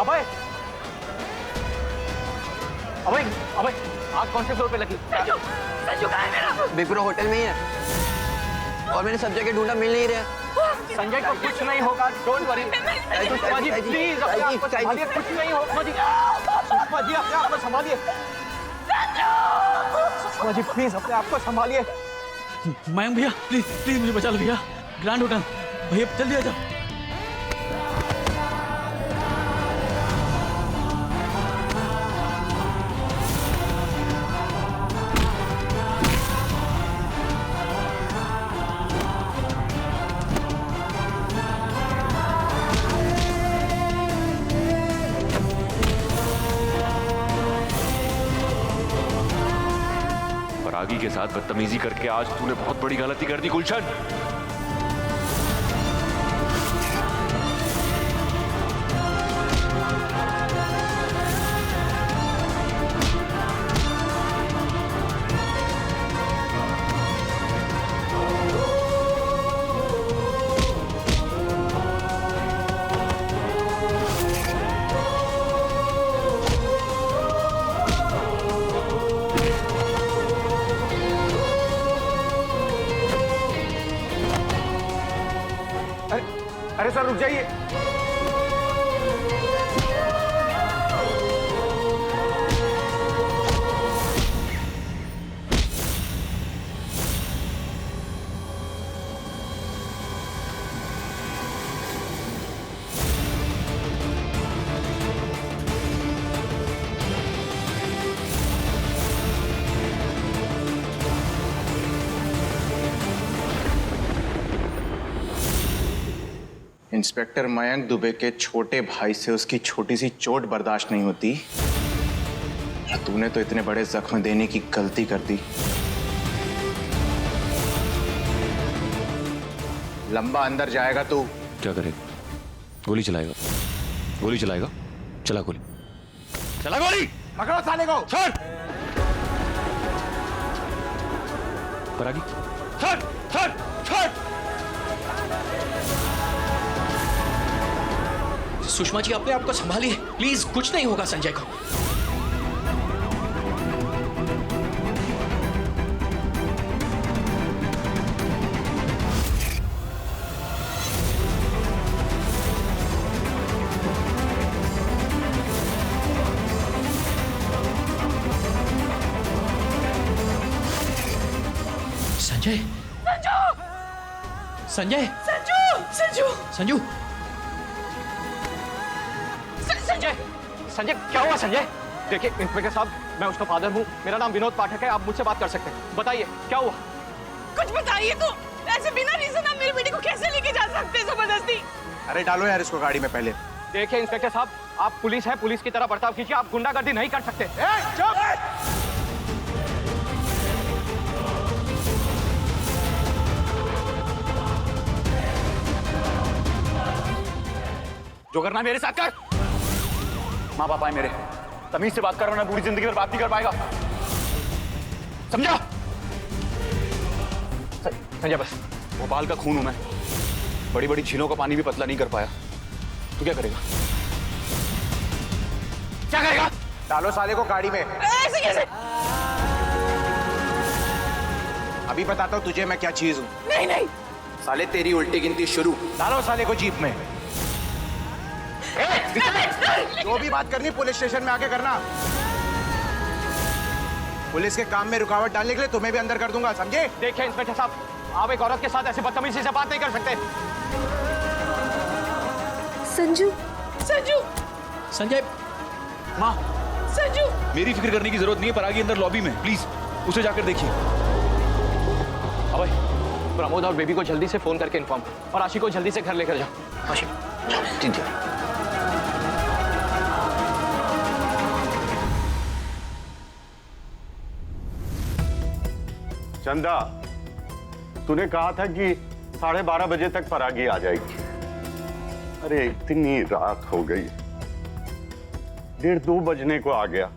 अभय अभय अभय, आग कौन से फ्लोर पे लगी? संजू, संजू कहाँ है मेरा? विप्रो होटल में ही है और मैंने सब जगह ढूंढा, मिल नहीं रहा। संजय को कुछ नहीं होगा, don't worry. Sushma ji please अपने आप को संभालिए, कुछ नहीं होगा जी। सुषमा जी अपने आप को संभालिए। सुषमा जी प्लीज अपने आप को संभालिए। मयंक भैया प्लीज प्लीज मुझे बचा लो भैया। ग्रैंड होटल भैया, जल्दी आ जाओ। परागी के साथ बदतमीजी करके आज तूने बहुत बड़ी गलती कर दी गुलशन। अरे सर रुक जाइए। इंस्पेक्टर मयंक दुबे के छोटे भाई से उसकी छोटी सी चोट बर्दाश्त नहीं होती, तूने तो इतने बड़े जख्म देने की गलती कर दी। लंबा अंदर जाएगा तू। क्या करेगा? गोली चलाएगा? गोली चलाएगा? चला गोली, चला गोली। पकड़ो साले को। छोड़ परागी, छोड़ छोड़ छोड़। सुषमा जी अपने आप को संभालिए प्लीज, कुछ नहीं होगा संजय को। संजय, संजय, संजू, संजू, संजू, संजय, संजय क्या हुआ संजय? देखिए इंस्पेक्टर साहब, मैं उसका फादर हूँ, मेरा नाम विनोद पाठक है, आप मुझसे बात कर सकते हैं। बताइए क्या हुआ? कुछ बताइए तो। ऐसे बिना रीजन आप मेरी बेटी को कैसे लेके जा सकते हैं जबरदस्ती? अरे डालो यार इसको गाड़ी में पहले। देखिए इंस्पेक्टर साहब, आप पुलिस है, पुलिस की तरह बर्ताव कीजिए, आप गुंडागर्दी नहीं कर सकते। चुप! जो करना मेरे साथ कर। माँ बाप आए मेरे, तमीज से बात कर रहा हूं, पूरी जिंदगी भर बात नहीं कर पाएगा, समझा? संजय बस, भोपाल का खून हूं मैं, बड़ी बड़ी झीलों का पानी भी पतला नहीं कर पाया। तू क्या करेगा? क्या करेगा? डालो साले को गाड़ी में। ऐसे कैसे? अभी बताता हूं तुझे मैं क्या चीज हूं। नहीं नहीं। साले तेरी उल्टी गिनती शुरू। डालो साले को जीप में। जो भी बात करनी पुलिस स्टेशन में आके करना। पुलिस के काम में रुकावट डालने के लिए तुम्हें भी अंदर कर दूंगा, समझे? देखिए इंस्पेक्टर साहब, आप एक औरत के साथ ऐसे बदतमीजी से बात नहीं कर सकते। संजू, संजू, संजय, माँ संजू, मेरी फिक्र करने की जरूरत नहीं है, परागी अंदर लॉबी में, प्लीज उसे जाकर देखिए। अबे प्रमोद और बेबी को जल्दी से फोन करके इन्फॉर्म, और आशी को जल्दी से घर लेकर जाओ। आशी जाओ। चंदा, तूने कहा था कि 12:30 बजे तक परागी आ जाएगी। अरे इतनी रात हो गई, 1:30-2 बजने को आ गया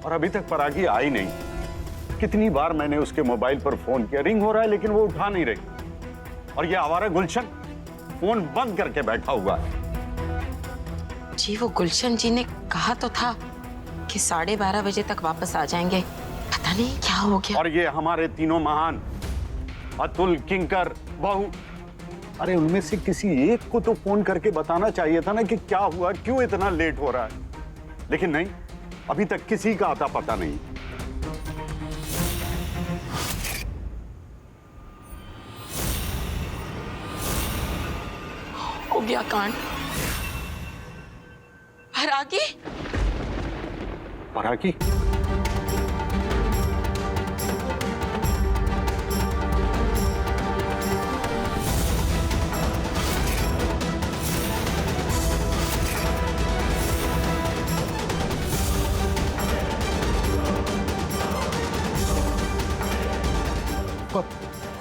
और अभी तक परागी आई नहीं। कितनी बार मैंने उसके मोबाइल पर फोन किया, रिंग हो रहा है लेकिन वो उठा नहीं रही। और ये आवारा गुलशन फोन बंद करके बैठा हुआ है। जी वो गुलशन जी ने कहा तो था कि 12:30 बजे तक वापस आ जाएंगे। पता नहीं क्या हो गया। और ये हमारे तीनों महान अतुल, किंकर, बहू, अरे उनमें से किसी एक को तो फोन करके बताना चाहिए था ना कि क्या हुआ, क्यों इतना लेट हो रहा है। लेकिन नहीं, अभी तक किसी का आता पता नहीं। हो गया कांड। परागी? परागी?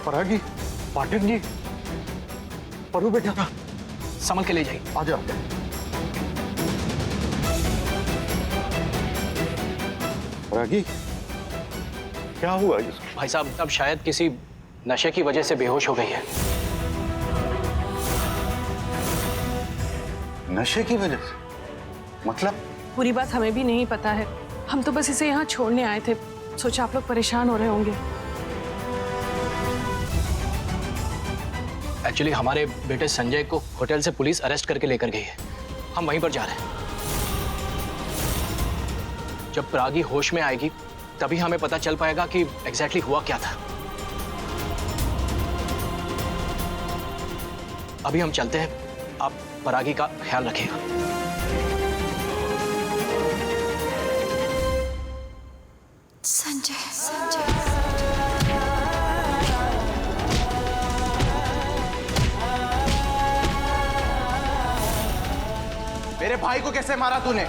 परागी, पाठक जी, परू बेटा, संभल के ले जाइए। आ जाओ। परागी, क्या हुआ इसको? भाई साहब, अब शायद किसी नशे की वजह से बेहोश हो गई है। नशे की वजह से? मतलब? पूरी बात हमें भी नहीं पता है। हम तो बस इसे यहाँ छोड़ने आए थे। सोचा आप लोग परेशान हो रहे होंगे। एक्चुअली हमारे बेटे संजय को होटल से पुलिस अरेस्ट करके लेकर गई है। हम वहीं पर जा रहे हैं। जब परागी होश में आएगी तभी हमें पता चल पाएगा कि एग्जैक्टली हुआ क्या था। अभी हम चलते हैं, आप परागी का ख्याल रखिएगा। संजय, मेरे भाई को कैसे मारा तूने?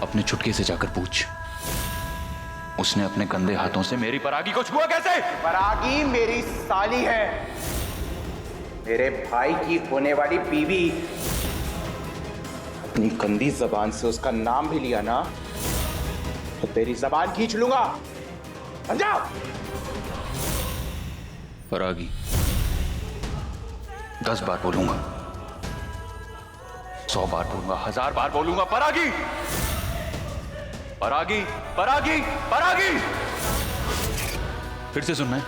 अपने चुटके से जाकर पूछ, उसने अपने गंदे हाथों से मेरी परागी को छुआ कैसे? परागी मेरी साली है, मेरे भाई की होने वाली बीवी। अपनी गंदी जबान से उसका नाम भी लिया ना तो तेरी जबान खींच लूंगा, समझा? परागी 10 बार बोलूंगा, 100 बार बोलूंगा, 1000 बार बोलूंगा, परागी, परागी, परागी, परागी। फिर से सुनना है?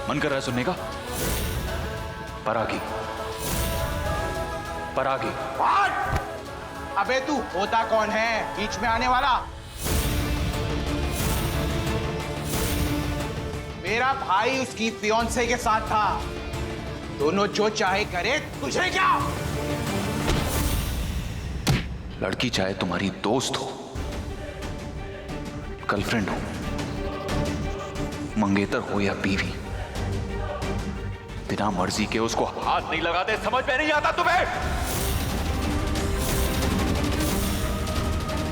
मन कर रहा है सुनने का? परागी, परागी। अबे तू होता कौन है बीच में आने वाला? मेरा भाई उसकी फियांसे के साथ था। दोनों जो चाहे करे, तुझे क्या? लड़की चाहे तुम्हारी दोस्त हो, गर्लफ्रेंड हो, मंगेतर हो या बीवी, बिना मर्जी के उसको हाथ नहीं लगाते। समझ में नहीं आता तुम्हें?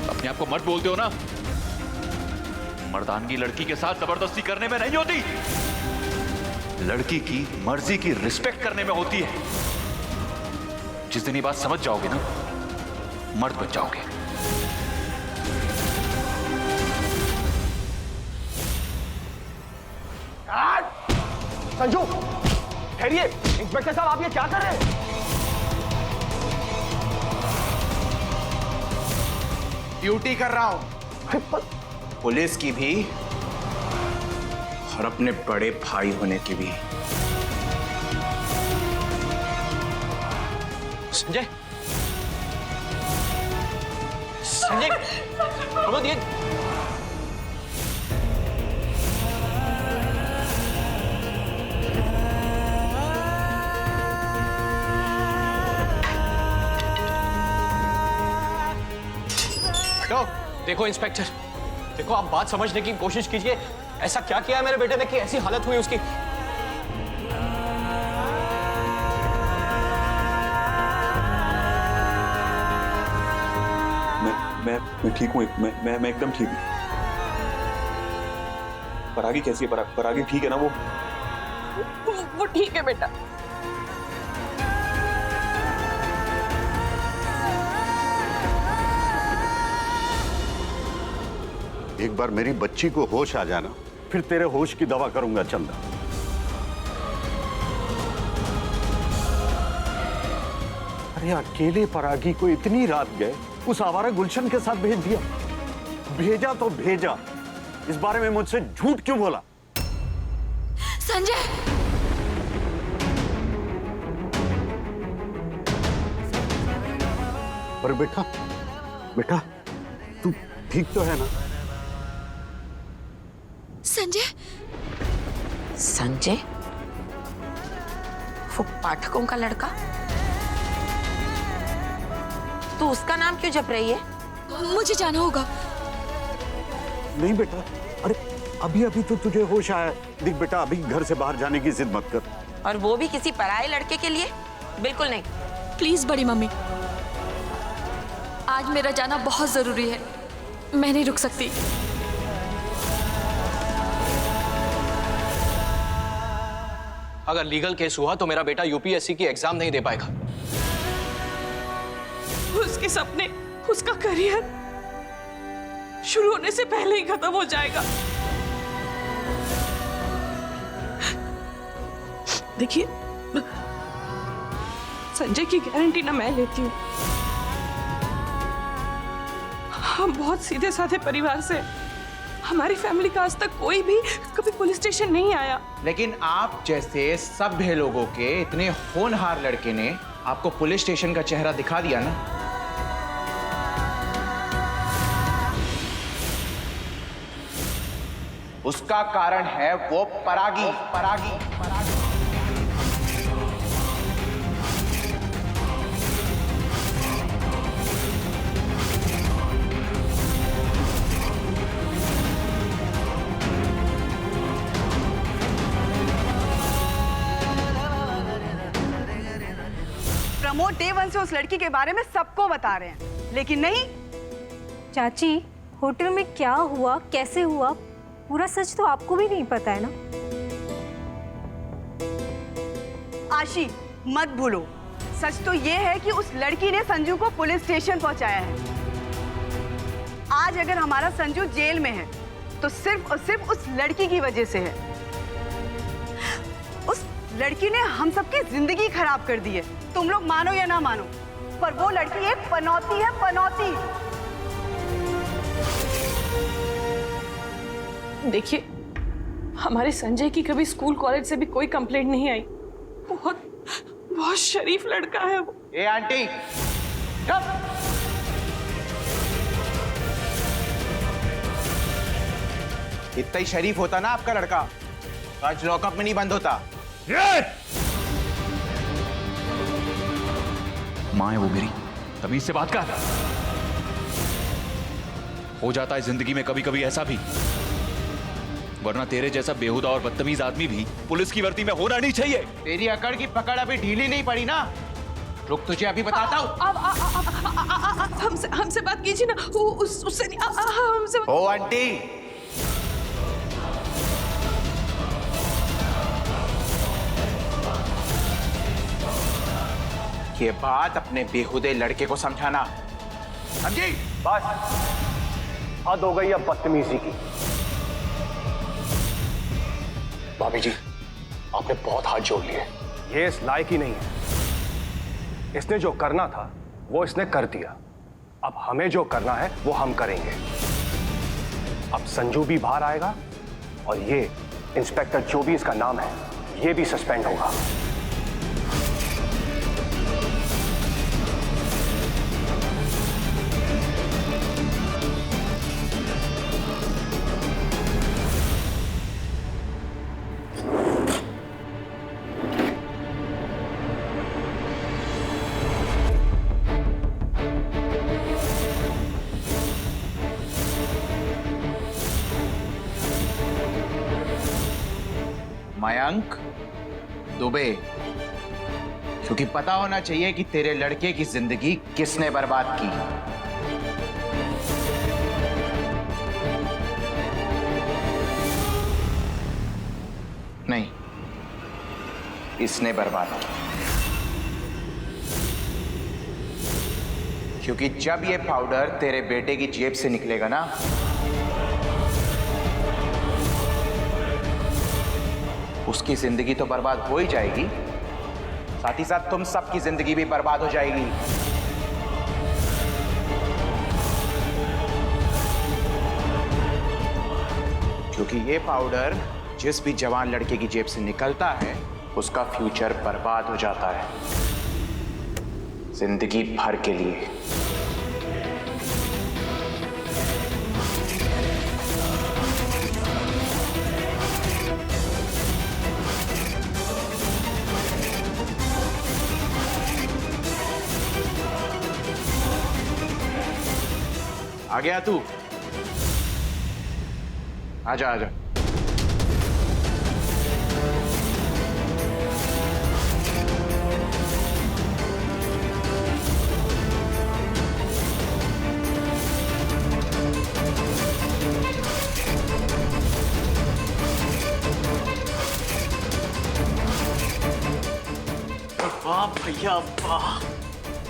अपने आप को मर्द बोलते हो ना? मर्दानगी लड़की के साथ जबरदस्ती करने में नहीं होती, लड़की की मर्जी की रिस्पेक्ट करने में होती है। जिस दिन ये बात समझ जाओगे ना, मर्द बन जाओगे। संजू, ठहरिए। इंस्पेक्टर साहब, आप ये क्या कर रहे हैं? ड्यूटी कर रहा हूं, पुलिस की भी और अपने बड़े भाई होने की भी। संजय, संजय, प्रमोद, ये देखो इंस्पेक्टर, देखो, आप बात समझने की कोशिश कीजिए। ऐसा क्या किया है मेरे बेटे ने कि ऐसी हालत हुई उसकी? मैं ठीक हूँ। मैं एकदम ठीक हूँ। परागी कैसी है? परागी ठीक है ना? वो ठीक है बेटा। एक बार मेरी बच्ची को होश आ जाना, फिर तेरे होश की दवा करूंगा चंदा। अरे अकेले परागी को इतनी रात गए उस आवारा गुलशन के साथ भेज दिया। भेजा तो भेजा, इस बारे में मुझसे झूठ क्यों बोला? संजय, पर बेटा, बेटा तू ठीक तो है ना? संजय, संजय, वो पाठकों का लड़का? तू उसका नाम क्यों जप रही है? मुझे जाना होगा। नहीं बेटा, अरे अभी अभी तो तुझे होश आया। देख बेटा, अभी घर से बाहर जाने की जिद मत कर। और वो भी किसी पराये लड़के के लिए? बिल्कुल नहीं। प्लीज बड़ी मम्मी, आज मेरा जाना बहुत जरूरी है, मैं नहीं रुक सकती। अगर लीगल केस हुआ तो मेरा बेटा यूपीएससी की एग्जाम नहीं दे पाएगा। उसके सपने, उसका करियर शुरू होने से पहले ही खत्म हो जाएगा। देखिए, संजय की गारंटी ना मैं लेती हूँ। हम बहुत सीधे साधे परिवार से, हमारी फैमिली का आज तक कोई भी कभी पुलिस स्टेशन नहीं आया। लेकिन आप जैसे सभ्य लोगों के इतने होनहार लड़के ने आपको पुलिस स्टेशन का चेहरा दिखा दिया ना। उसका कारण है वो परागी। प्रमोद डे वन से उस लड़की के बारे में सबको बता रहे हैं, लेकिन नहीं। चाची, होटल में क्या हुआ, कैसे हुआ, पूरा सच तो आपको भी नहीं पता है ना? आशी, मत भूलो, सच तो ये है कि उस लड़की ने संजू को पुलिस स्टेशन पहुंचाया है। आज अगर हमारा संजू जेल में है तो सिर्फ और सिर्फ उस लड़की की वजह से है। उस लड़की ने हम सबकी जिंदगी खराब कर दी है। तुम लोग मानो या ना मानो, पर वो लड़की एक पनौती है, पनौती। देखिए, हमारे संजय की कभी स्कूल कॉलेज से भी कोई कंप्लेंट नहीं आई। बहुत बहुत शरीफ लड़का है वो। ए आंटी, चुप। इतना ही शरीफ होता ना आपका लड़का तो आज लॉकअप में नहीं बंद होता। माँ है वो मेरी, तमीज से बात कर। हो जाता है जिंदगी में कभी कभी ऐसा भी, वरना तेरे जैसा बेहुदा और बदतमीज आदमी भी पुलिस की वर्दी में होना नहीं चाहिए। तेरी अकड़ की पकड़ अभी ढीली नहीं पड़ी ना। रुक, तुझे अभी बताता हूँ। हमसे बात कीजिए ना, उससे नहीं, हमसे। ओ आंटी, ये बात अपने बेहुदे लड़के को समझाना, समझी? बस, हद हो गई अब बदतमीजी की। भाभी जी, आपने बहुत हाथ जोड़ लिए। ये इस लायक ही नहीं है। इसने जो करना था वो इसने कर दिया। अब हमें जो करना है वो हम करेंगे। अब संजू भी बाहर आएगा और ये इंस्पेक्टर जो भी इसका नाम है, ये भी सस्पेंड होगा। मयंक दुबे, क्योंकि पता होना चाहिए कि तेरे लड़के की जिंदगी किसने बर्बाद की। नहीं, इसने बर्बाद की। क्योंकि जब ये पाउडर तेरे बेटे की जेब से निकलेगा ना, उसकी जिंदगी तो बर्बाद हो ही जाएगी, साथ ही साथ तुम सबकी जिंदगी भी बर्बाद हो जाएगी। क्योंकि ये पाउडर जिस भी जवान लड़के की जेब से निकलता है उसका फ्यूचर बर्बाद हो जाता है, जिंदगी भर के लिए। आ गया तू? आजा आजा। वाह भैया वाह,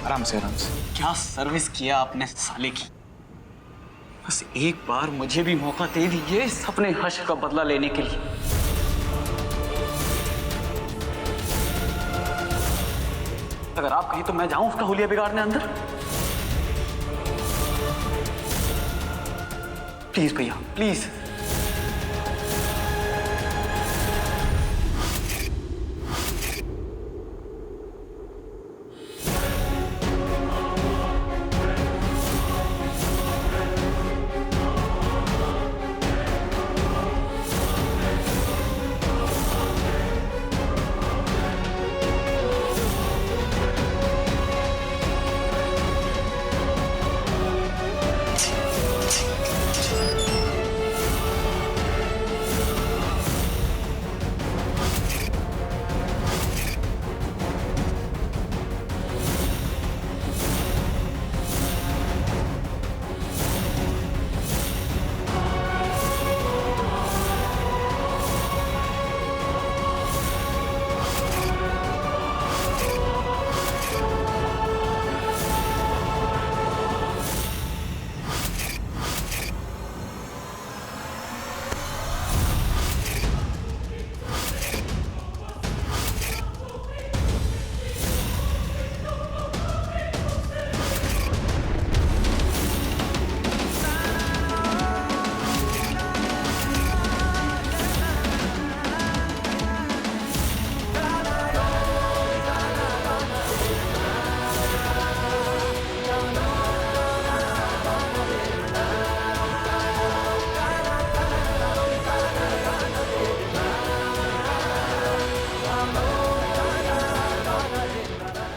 आराम से आराम से। क्या सर्विस किया आपने साले की। बस एक बार मुझे भी मौका दे दीजिए अपने हर्ष का बदला लेने के लिए। अगर आप कहीं तो मैं जाऊं उसका हुलिया बिगाड़ने अंदर। प्लीज भैया प्लीज।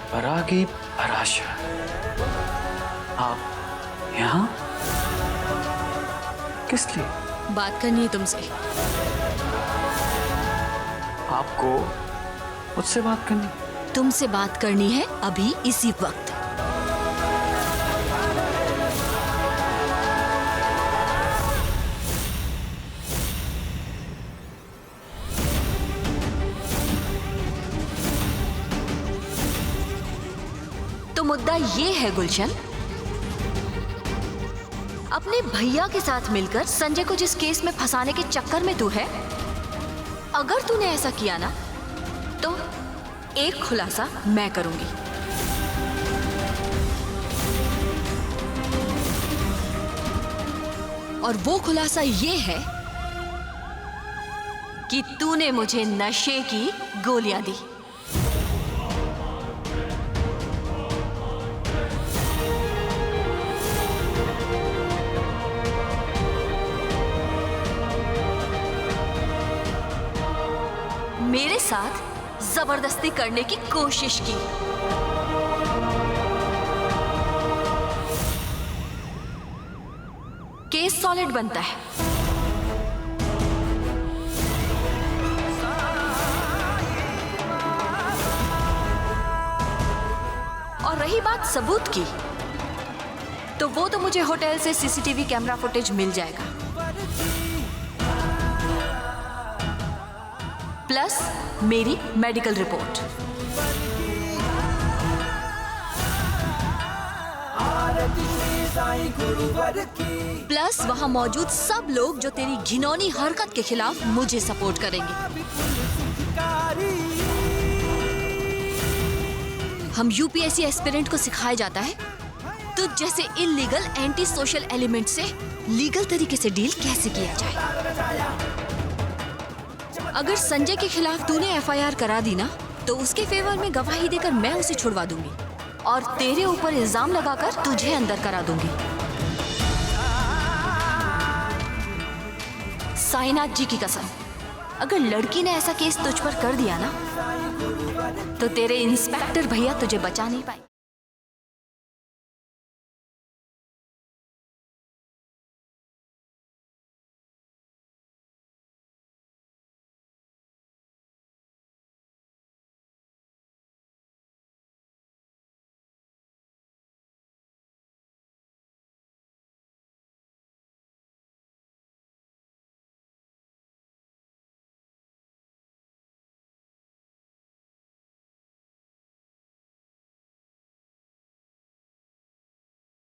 परागी पराशर, आप यहाँ किस लिए? बात करनी है तुमसे। आपको मुझसे बात करनी? तुमसे बात करनी है अभी इसी वक्त। तो मुद्दा ये है गुलशन, अपने भैया के साथ मिलकर संजय को जिस केस में फंसाने के चक्कर में तू है, अगर तूने ऐसा किया ना तो एक खुलासा मैं करूंगी। और वो खुलासा ये है कि तूने मुझे नशे की गोलियां दी। मेरे साथ जबरदस्ती करने की कोशिश की। केस सॉलिड बनता है। और रही बात सबूत की, तो वो तो मुझे होटल से सीसीटीवी कैमरा फुटेज मिल जाएगा, प्लस मेरी मेडिकल रिपोर्ट। प्लस वहाँ मौजूद सब लोग जो तेरी घिनौनी हरकत के खिलाफ मुझे सपोर्ट करेंगे। हम यूपीएससी एस्पिरेंट को सिखाया जाता है तो जैसे इलीगल एंटी सोशल एलिमेंट से लीगल तरीके से डील कैसे किया जाए। अगर संजय के खिलाफ तूने एफआईआर करा दी ना तो उसके फेवर में गवाही देकर मैं उसे छुड़वा दूंगी और तेरे ऊपर इल्जाम लगाकर तुझे अंदर करा दूंगी। साईनाथ जी की कसम, अगर लड़की ने ऐसा केस तुझ पर कर दिया ना तो तेरे इंस्पेक्टर भैया तुझे बचा नहीं पाए।